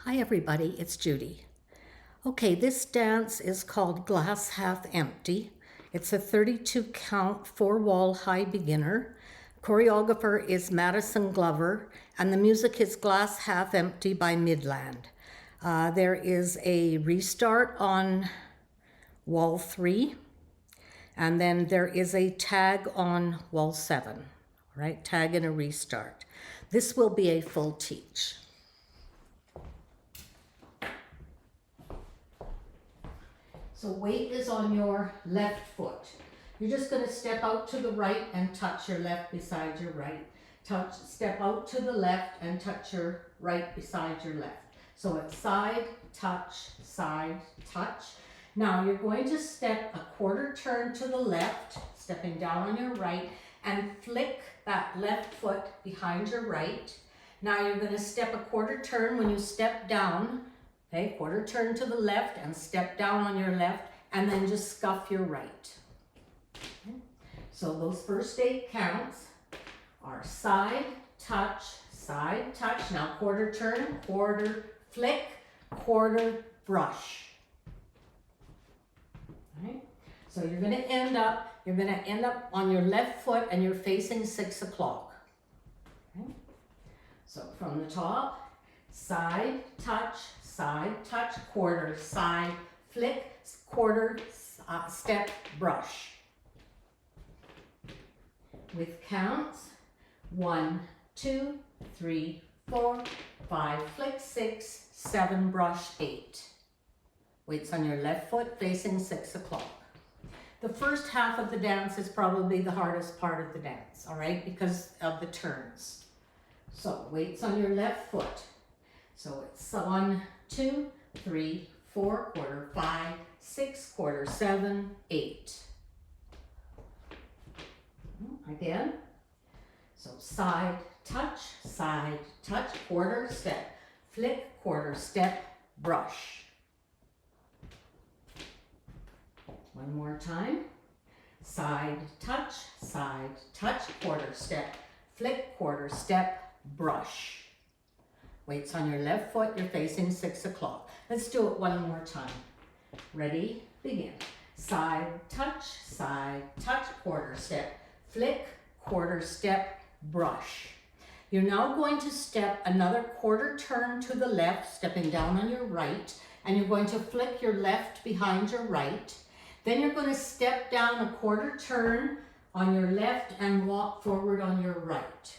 Hi everybody, it's Judy. Okay, this dance is called Glass Half Empty. It's a 32 count, 4-wall high beginner. Choreographer is Madison Glover, and the music is Glass Half Empty by Midland. There is a restart on wall 3, and then there is a tag on wall 7, right? Tag and a restart. This will be a full teach. So weight is on your left foot. You're just going to step out to the right and touch your left beside your right. Step out to the left and touch your right beside your left. So it's side, touch, side, touch. Now you're going to step a quarter turn to the left, stepping down on your right, and flick that left foot behind your right. Now you're going to step a quarter turn when you step down. Okay, quarter turn to the left and step down on your left, and then just scuff your right. Okay. So those first 8 counts are side, touch, side, touch. Now quarter turn, quarter, flick, quarter, brush. All right. So you're going to end up on your left foot and you're facing 6 o'clock. Okay. So from the top, side, touch, quarter, side, flick, quarter, step, brush. With counts, 1, 2, 3, 4, 5, flick, 6, 7, brush, 8. Weights on your left foot facing 6 o'clock. The first half of the dance is probably the hardest part of the dance, all right, because of the turns. So weights on your left foot. So it's 1, 2, 3, 4, quarter, 5, 6, quarter, 7, 8. Again. So side, touch, quarter, step, flick, quarter, step, brush. One more time. Side, touch, quarter, step, flick, quarter, step, brush. Weights on your left foot, you're facing 6 o'clock. Let's do it one more time. Ready, begin. Side, touch, quarter, step, flick, quarter, step, brush. You're now going to step another quarter turn to the left, stepping down on your right, and you're going to flick your left behind your right. Then you're going to step down a quarter turn on your left and walk forward on your right.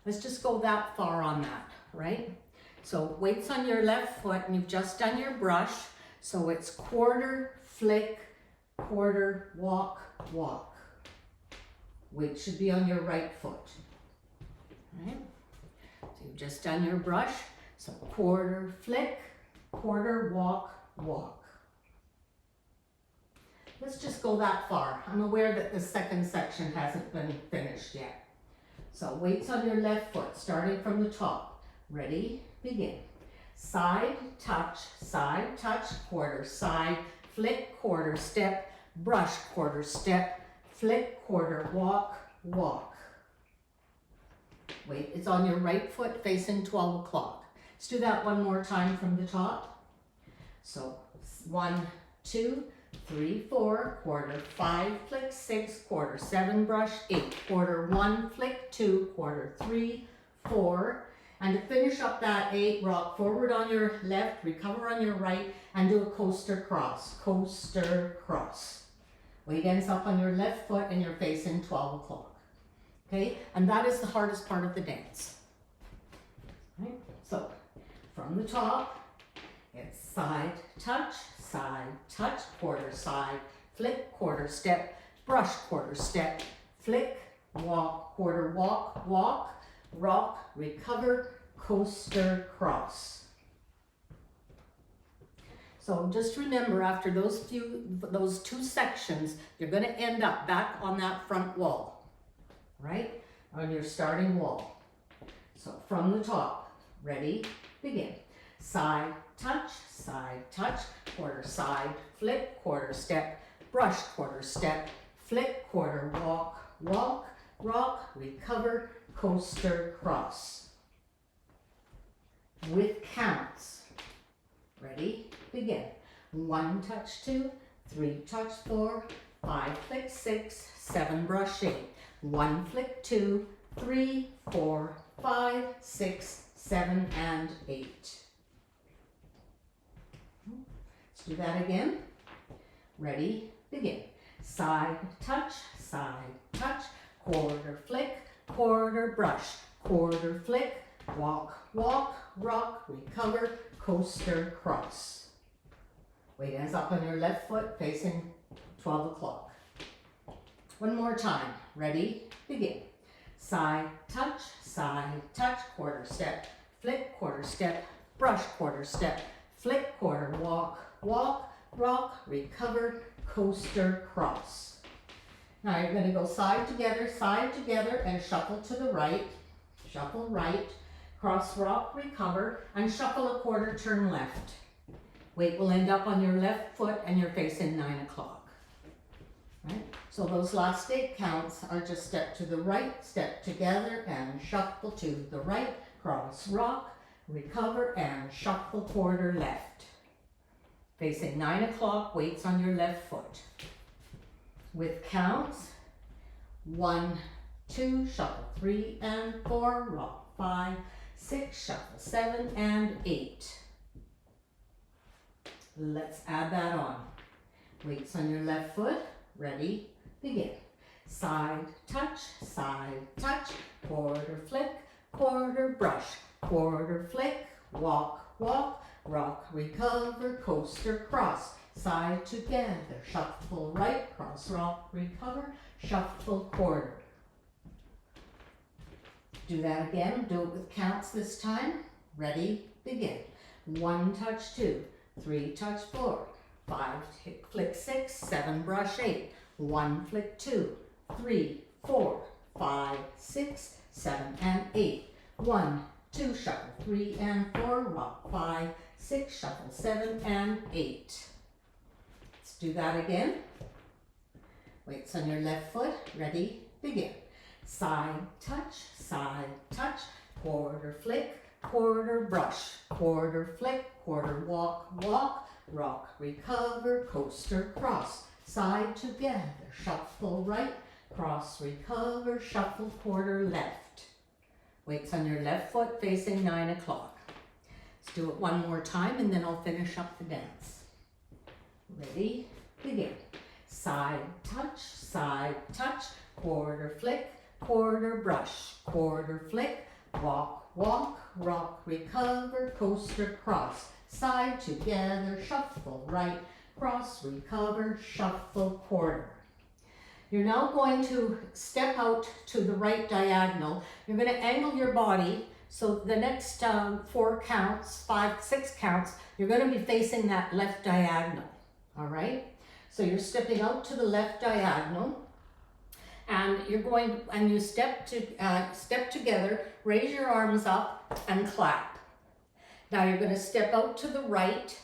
Let's just go that far on that. Right? So weights on your left foot and you've just done your brush. So it's quarter, flick, quarter, walk, walk. Weight should be on your right foot. Right? So you've just done your brush. So quarter, flick, quarter, walk, walk. Let's just go that far. I'm aware that the second section hasn't been finished yet. So weights on your left foot, starting from the top. Ready, begin. Side, touch, quarter, side, flick, quarter, step, brush, quarter, step, flick, quarter, walk, walk. Weight is on your right foot facing 12 o'clock. Let's do that one more time from the top. So 1, 2, 3, 4, quarter, 5, flick, 6, quarter, 7, brush, 8, quarter, 1, flick, 2, quarter, 3, 4, and to finish up that 8, rock forward on your left, recover on your right, and do a coaster cross. Coaster cross. Weight ends up on your left foot and you're facing 12 o'clock. Okay? And that is the hardest part of the dance. Right? So, from the top, it's side, touch, quarter, side, flick, quarter, step, brush, quarter, step, flick, walk, quarter, walk, walk, rock, recover, coaster, cross. So just remember, after those 2 sections, you're going to end up back on that front wall, right? On your starting wall. So from the top, ready, begin. Side, touch, quarter, side, flick, quarter, step, brush, quarter, step, flick, quarter, walk, walk, rock, recover, coaster, cross. With counts. begin. 1 touch 2, 3 touch 4, 5 flick 6, 7 brush 8. 1 flick 2, 3, 4, 5, 6, 7, and 8. Let's do that again. Ready, begin. Side touch, quarter flick, quarter brush, quarter flick, walk, walk, rock, recover, coaster, cross. Weight ends up on your left foot facing 12 o'clock. One more time. Ready, begin. Side touch, quarter step, flick, quarter step, brush, quarter step, flick, quarter, walk, walk, rock, recover, coaster, cross. Now you're going to go side together, and shuffle to the right. Shuffle right, cross, rock, recover, and shuffle a quarter, turn left. Weight will end up on your left foot and you're facing 9 o'clock. Right? So those last 8 counts are just step to the right, step together, and shuffle to the right, cross, rock, recover, and shuffle quarter left. Facing 9 o'clock, weights on your left foot. With counts, 1, 2, shuffle 3 and 4, rock 5, 6, shuffle 7 and 8. Let's add that on. Weights on your left foot, ready, begin. Side touch, quarter flick, quarter brush, quarter flick, walk, walk, rock, recover, coaster, cross, side together, shuffle right, cross, rock, recover, shuffle quarter. Do that again, do it with counts this time. Ready, begin. 1 touch 2, 3 touch 4, 5 flick 6, 7 brush 8, 1 flick 2, 3, 4, 5, 6, 7 and 8, 1, 2 shuffle 3 and 4, rock 5, 6, shuffle 7 and 8. Let's do that again. Weights on your left foot, ready, begin. Side touch, quarter flick, quarter brush, quarter flick, quarter walk, walk, rock, recover, coaster, cross, side together, shuffle right, cross, recover, shuffle quarter left. Weights on your left foot facing 9 o'clock. Let's do it one more time and then I'll finish up the dance. Ready, begin. Side touch, quarter flick, quarter brush, quarter flick, walk, walk, rock, recover, coaster, cross, side together, shuffle right, cross, recover, shuffle quarter. You're now going to step out to the right diagonal. You're going to angle your body so the next 4 counts, 5, 6 counts, you're going to be facing that left diagonal. All right? So you're stepping out to the left diagonal. And you're going, and you step together, raise your arms up and clap. Now you're going to step out to the right,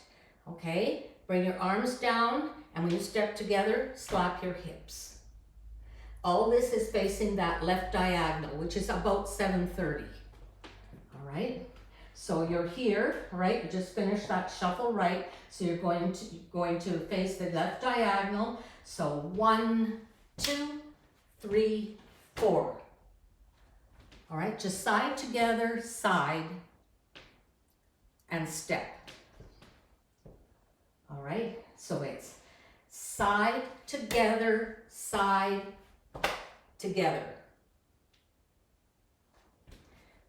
okay? Bring your arms down, and when you step together, slap your hips. All this is facing that left diagonal, which is about 7:30. All right? So you're here, all right? You just finished that shuffle right. So you're going to face the left diagonal. So 1, 2, 3, 4. All right, just side together, side, and step. All right, so it's side together, side together.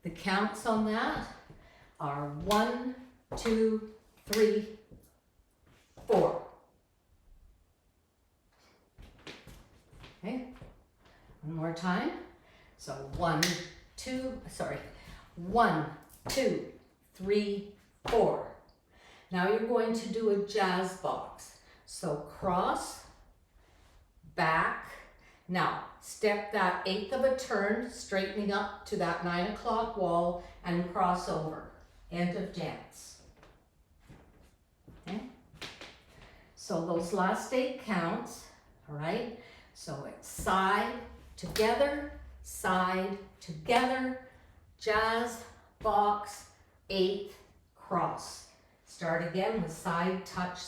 The counts on that are 1, 2, 3, 4. Okay. One more time. So 1, 2, 3, 4. Now you're going to do a jazz box. So cross, back. Now step that 1/8 of a turn, straightening up to that 9 o'clock wall and cross over. End of dance. Okay. So those last 8 counts, all right? So it's side, together, jazz, box, 8th, cross. Let's start again with side touch.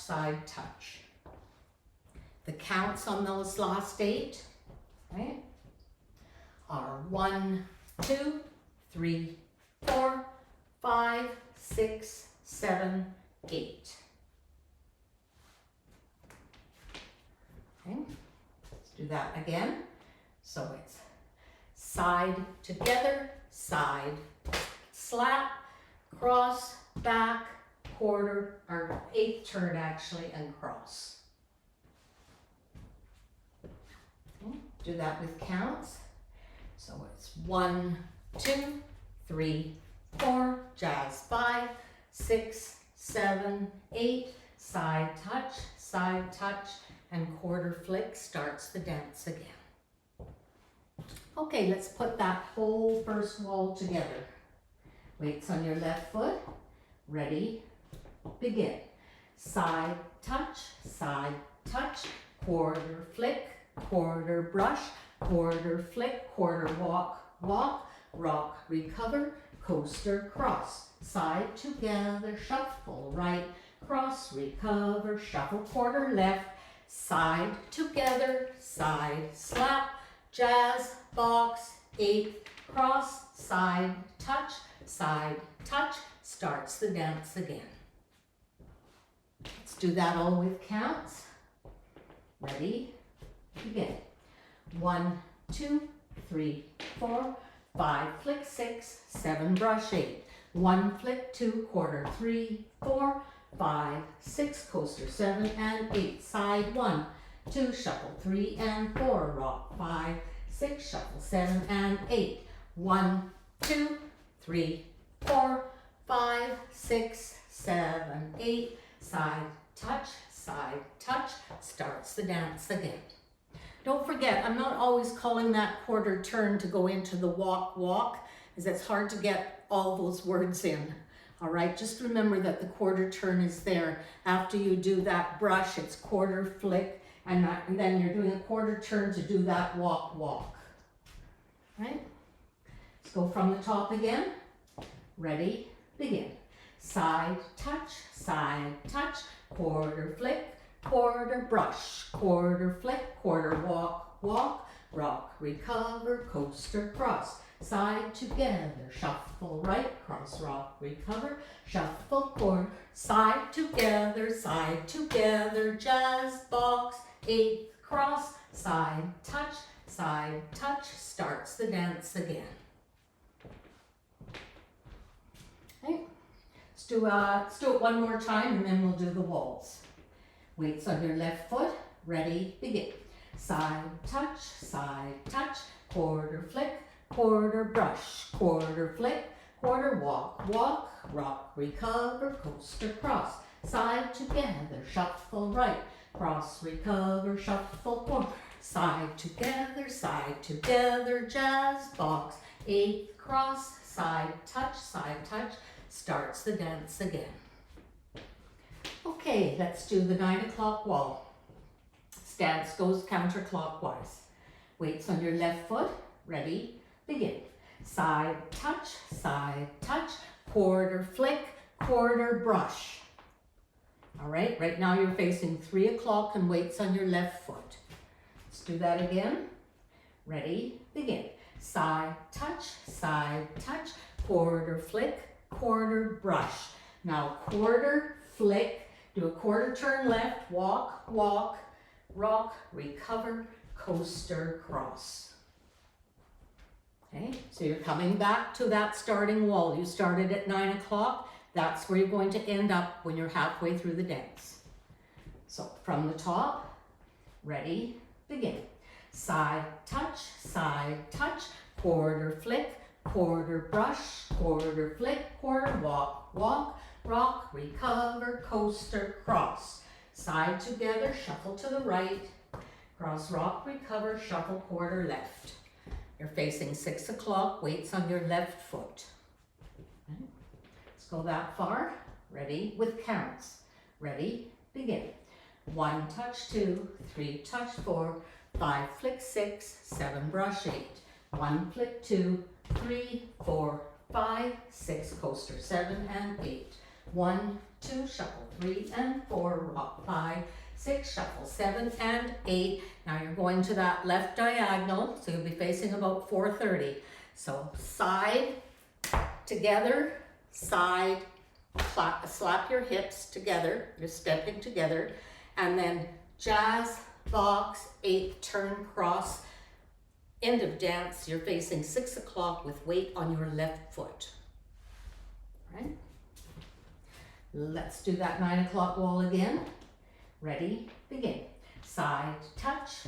The counts on those last 8, okay, are 1, 2, 3, 4, 5, 6, 7, 8. Okay, let's do that again. So it's side together, side, slap, cross, back, quarter, or 8th turn actually, and cross. Okay, do that with counts. So it's 1, 2, 3, 4, jazz 5, 6, 7, 8, side touch, and quarter flick starts the dance again. Okay, let's put that whole first wall together. Weights on your left foot. Ready, begin. Side touch, quarter flick, quarter brush, quarter flick, quarter walk, walk, rock, recover, coaster, cross. Side together, shuffle, right, cross, recover, shuffle, quarter left, side together, side, slap, jazz, box, 8th, cross, side touch, starts the dance again. Let's do that all with counts. Ready, begin. 1, 2, 3, 4, 5, flick 6, 7, brush 8. 1, flick 2, quarter 3, 4, 5, 6, coaster 7 and 8. Side 1, 2, shuffle 3 and 4, rock 5, 6, shuffle 7 and 8. 1, 2, 3, 4, 5, 6, 7, 8. Side touch, starts the dance again. Don't forget, I'm not always calling that quarter turn to go into the walk, as it's hard to get all those words in. All right, just remember that the quarter turn is there. After you do that brush, it's quarter flick, and then you're doing a quarter turn to do that walk. Right? Let's go from the top again. Ready, begin. Side touch, quarter flick, quarter brush, quarter flick, quarter walk, rock, recover, coaster, cross. Side together, shuffle right, cross, rock, recover, shuffle, quarter, side together, jazz, box, 8th, cross, side touch, starts the dance again. Okay, let's do it one more time and then we'll do the waltz. Weights on your left foot, ready, begin. Side touch, quarter flick, quarter brush, quarter flick, quarter walk, rock, recover, coaster, cross. Side together, shuffle right, cross, recover, shuffle, quarter. Side together, jazz, box, 8th, cross, side touch, starts the dance again. Okay, let's do the 9 o'clock wall. Stance goes counterclockwise. Weights on your left foot, ready, begin. Side touch, quarter flick, quarter brush. All right, right now you're facing 3 o'clock and weights on your left foot. Let's do that again. Ready, begin. Side touch, quarter flick, quarter brush. Now quarter flick, do a quarter turn left, walk, rock, recover, coaster, cross. Okay, so you're coming back to that starting wall. You started at 9 o'clock. That's where you're going to end up when you're halfway through the dance. So from the top, ready, begin. Side touch, quarter flick, quarter brush, quarter flick, quarter walk, rock, recover, coaster, cross. Side together, shuffle to the right, cross, rock, recover, shuffle, quarter left. You're facing 6 o'clock, weights on your left foot. Okay. Let's go that far. Ready, with counts. Ready, begin. 1 touch 2, 3 touch 4, 5 flick 6, 7 brush 8. 1 flick 2, 3, 4, 5, 6 coaster 7 and 8. 1, 2, shuffle 3 and 4, rock 5, 6, shuffle 7 and 8. Now you're going to that left diagonal, so you'll be facing about 430. So side, together, side, slap your hips together, you're stepping together, and then jazz, box, 8, turn, cross. End of dance, you're facing 6 o'clock with weight on your left foot. Right? Let's do that 9 o'clock wall again. Ready, begin. Side touch,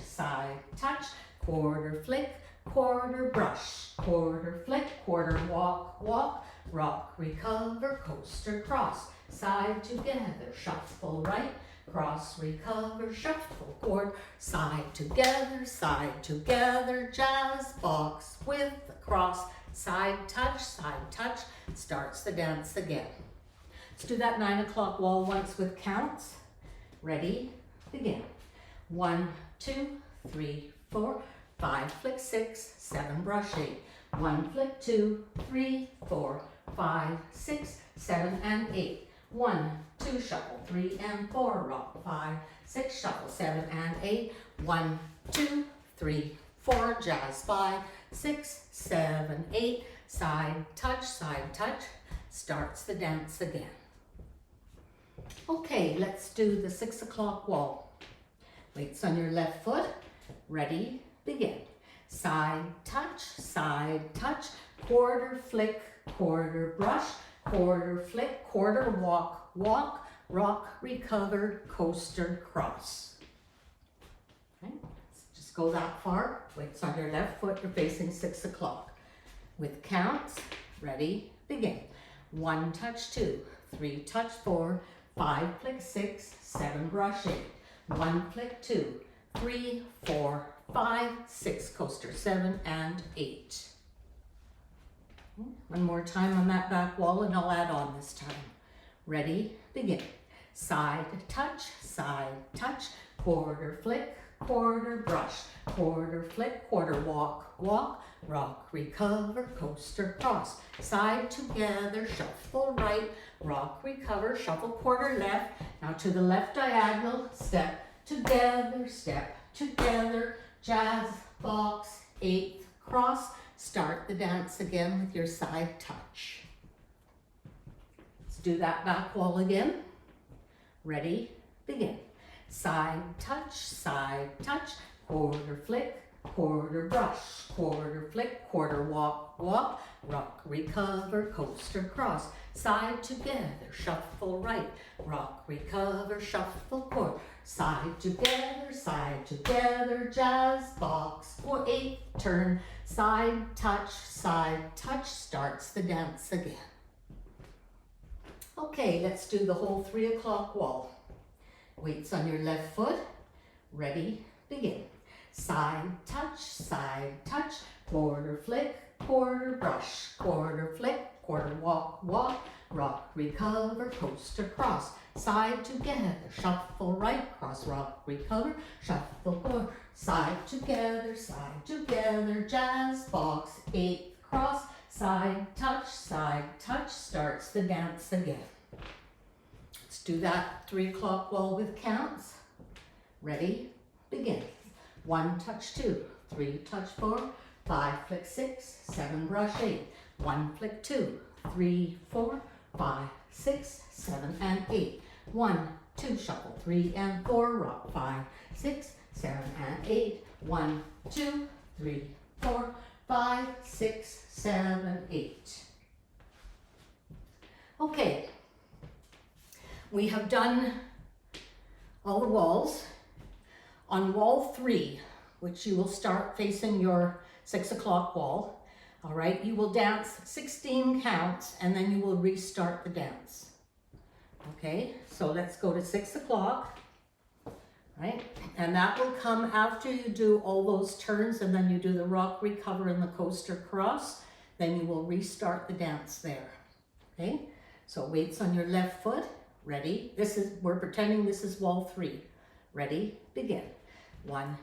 quarter flick, quarter brush, quarter flick, quarter walk, walk, rock, recover, coaster, cross, side together, shuffle right, cross, recover, shuffle, quarter, side together, jazz, box with the cross, side touch, starts the dance again. Let's do that 9 o'clock wall once with counts. Ready, begin. 1, 2, 3, 4, 5, flick 6, 7, brush 8. 1, flick 2, 3, 4, 5, 6, 7, and 8. 1, 2, shuffle 3 and 4, rock 5, 6, shuffle 7 and 8. 1, 2, 3, 4, jazz 5, 6, 7, 8. Side touch, starts the dance again. Okay, let's do the 6 o'clock wall. Weights on your left foot. Ready, begin. Side touch, quarter flick, quarter brush, quarter flick, quarter walk, walk, rock, recover, coaster, cross. Okay, let's just go that far. Weights on your left foot, you're facing 6 o'clock. With counts, ready, begin. 1, touch 2, 3, touch 4, 5, flick 6, 7, brush 8. 1, flick 2, 3, 4, 5, 6, coaster 7 and 8. One more time on that back wall and I'll add on this time. Ready, begin. Side touch, quarter flick, quarter brush, quarter flick, quarter walk, walk, rock, recover, coaster, cross, side together, shuffle right, rock, recover, shuffle quarter left. Now to the left diagonal, step together, jazz, box, 8th, cross. Start the dance again with your side touch. Let's do that back wall again. Ready, begin. Side touch, quarter flick, quarter brush, quarter flick, quarter walk, walk, rock, recover, coaster, cross, side together, shuffle right, rock, recover, shuffle quarter, side together, jazz, box, 8, turn, side touch, starts the dance again. Okay, let's do the whole 3 o'clock wall. Weights on your left foot. Ready, begin. Side touch, quarter flick, quarter brush, quarter flick, quarter walk, walk, rock, recover, coaster, cross, side together, shuffle right, cross, rock, recover, shuffle quarter, side together, jazz, box, 8, cross, side touch, starts the dance again. Let's do that 3 o'clock wall with counts. Ready, begin. 1, touch 2, 3, touch 4, 5, flick 6, 7, brush 8. 1, flick 2, 3, 4, 5, 6, 7, and 8. 1, 2, shuffle 3 and 4, rock 5, 6, 7, and 8. 1, 2, 3, 4, 5, 6, 7, 8. Okay, we have done all the walls. On wall 3, which you will start facing your 6 o'clock wall, all right, you will dance 16 counts and then you will restart the dance. Okay, so let's go to 6 o'clock, right? And that will come after you do all those turns and then you do the rock, recover, and the coaster, cross. Then you will restart the dance there. Okay, so weights on your left foot. Ready? We're pretending this is wall 3. Ready? Begin. 1,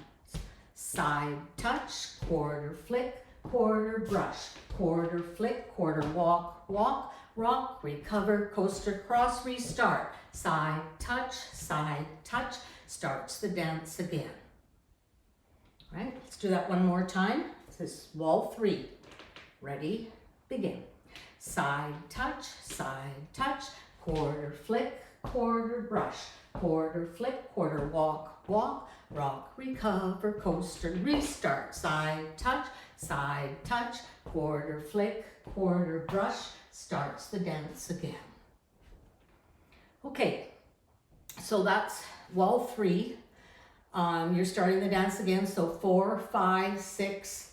side touch, quarter flick, quarter brush, quarter flick, quarter walk, walk, rock, recover, coaster, cross, restart. Side, touch, starts the dance again. All right, let's do that one more time. This is wall 3. Ready, begin. Side, touch, quarter, flick, quarter, brush, quarter, flick, quarter, walk, walk, rock, recover, coaster, restart. Side, touch, quarter, flick, quarter, brush, starts the dance again. Okay, so that's wall 3. You're starting the dance again, so 4, 5, 6.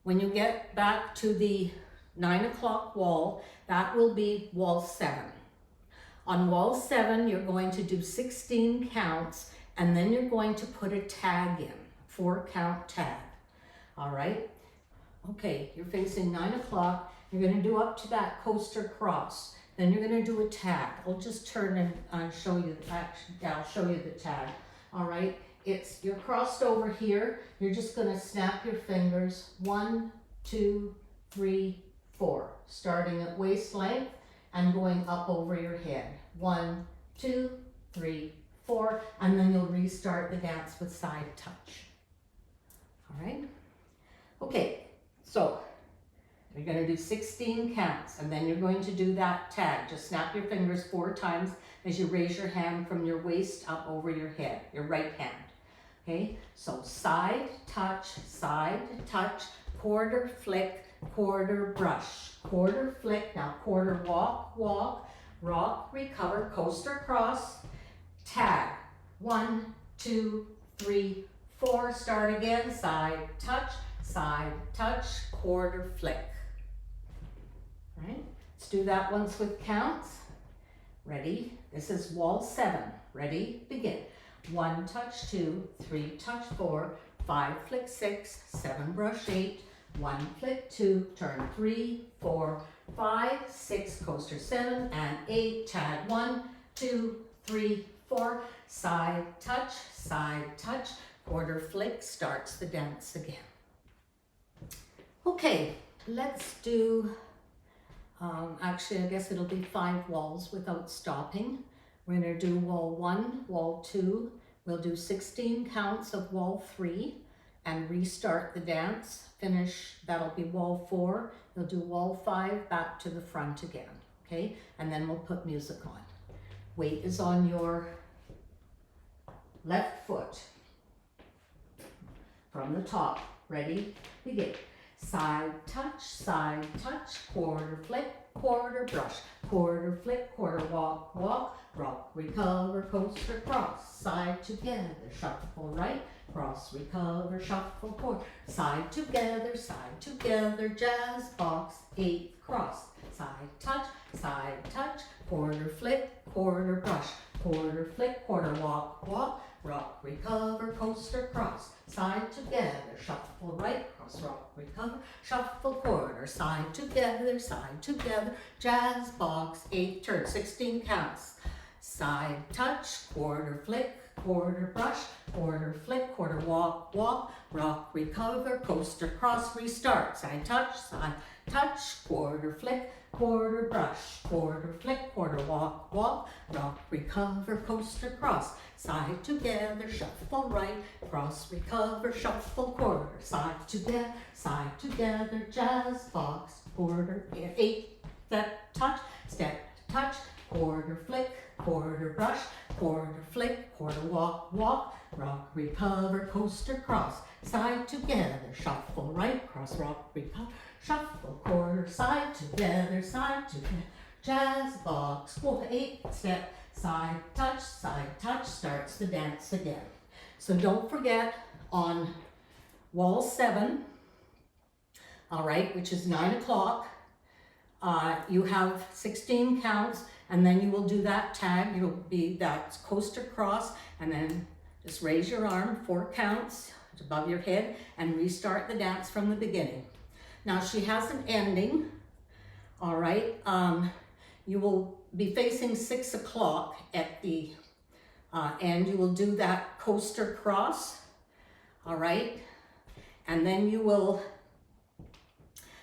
When you get back to the 9 o'clock wall, that will be wall 7. On wall 7, you're going to do 16 counts, and then you're going to put a tag in, 4-count tag. All right? Okay, you're facing 9 o'clock. You're going to do up to that coaster cross. Then you're going to do a tag. I'll just turn and show you. Actually, I'll show you the tag. All right? You're crossed over here. You're just going to snap your fingers. 1, 2, 3, 4. Starting at waist length and going up over your head. 1, 2, 3, 4. And then you'll restart the dance with side touch. All right? Okay, so you're going to do 16 counts, and then you're going to do that tag. Just snap your fingers 4 times as you raise your hand from your waist up over your head, your right hand. Okay, so side, touch, quarter, flick, quarter, brush, quarter, flick. Now quarter, walk, walk, rock, recover, coaster, cross, tag. 1, 2, 3, 4. Start again. Side, touch, quarter, flick. All right, let's do that once with counts. Ready? This is wall 7. Ready? Begin. 1, touch 2, 3, touch 4, 5, flick 6, 7, brush 8, 1, flick 2, turn 3, 4, 5, 6, coaster 7, and 8, tag 1, 2, 3, 4, side touch, quarter flick, starts the dance again. Okay, let's do, actually I guess it'll be 5 walls without stopping. We're going to do wall 1, wall 2, we'll do 16 counts of wall 3 and restart the dance. Finish, that'll be wall 4, you'll do wall 5 back to the front again, okay? And then we'll put music on. Weight is on your left foot from the top. Ready? Begin. Side touch, quarter flick, quarter brush, quarter flick, quarter walk, walk, rock, recover, coaster, cross, side together, shuffle right, cross, recover, shuffle, quarter, side together, jazz box, 8 cross, side touch, quarter flick, quarter brush, quarter flick, quarter walk, walk, rock, recover, coaster, cross, side together, shuffle right, cross, rock, recover, shuffle, quarter, side together, jazz box, 8 turn, 16 counts, side touch, quarter flick, quarter brush, quarter flick, quarter walk, walk, rock, recover, coaster, cross, restart, side touch, quarter flick, quarter brush, quarter flick, quarter walk, walk, rock, recover, coaster, cross, side together, shuffle right, cross, recover, shuffle, quarter, side together, jazz box, quarter, 8, step, touch, quarter flick, quarter brush, quarter flick, quarter walk, walk, rock, recover, coaster, cross, side together, shuffle right, cross, rock, recover, shuffle, quarter, side together, jazz box, 8, step, side touch, starts the dance again. So don't forget on wall 7, all right, which is 9 o'clock, you have 16 counts, and then you will do that tag. It'll be that coaster cross, and then just raise your arm 4 counts above your head and restart the dance from the beginning. Now she has an ending, all right. You will be facing 6 o'clock at the end. You will do that coaster cross, all right. And then you'll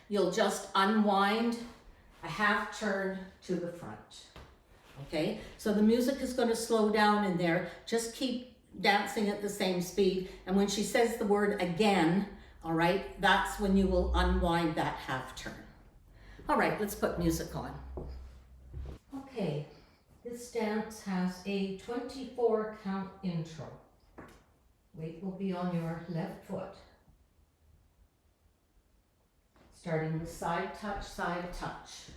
just unwind a half turn to the front. Okay, so the music is going to slow down in there. Just keep dancing at the same speed. And when she says the word again, all right, that's when you will unwind that half turn. All right, let's put music on. Okay, this dance has a 24 count intro. Weight will be on your left foot. Starting with side touch, side touch.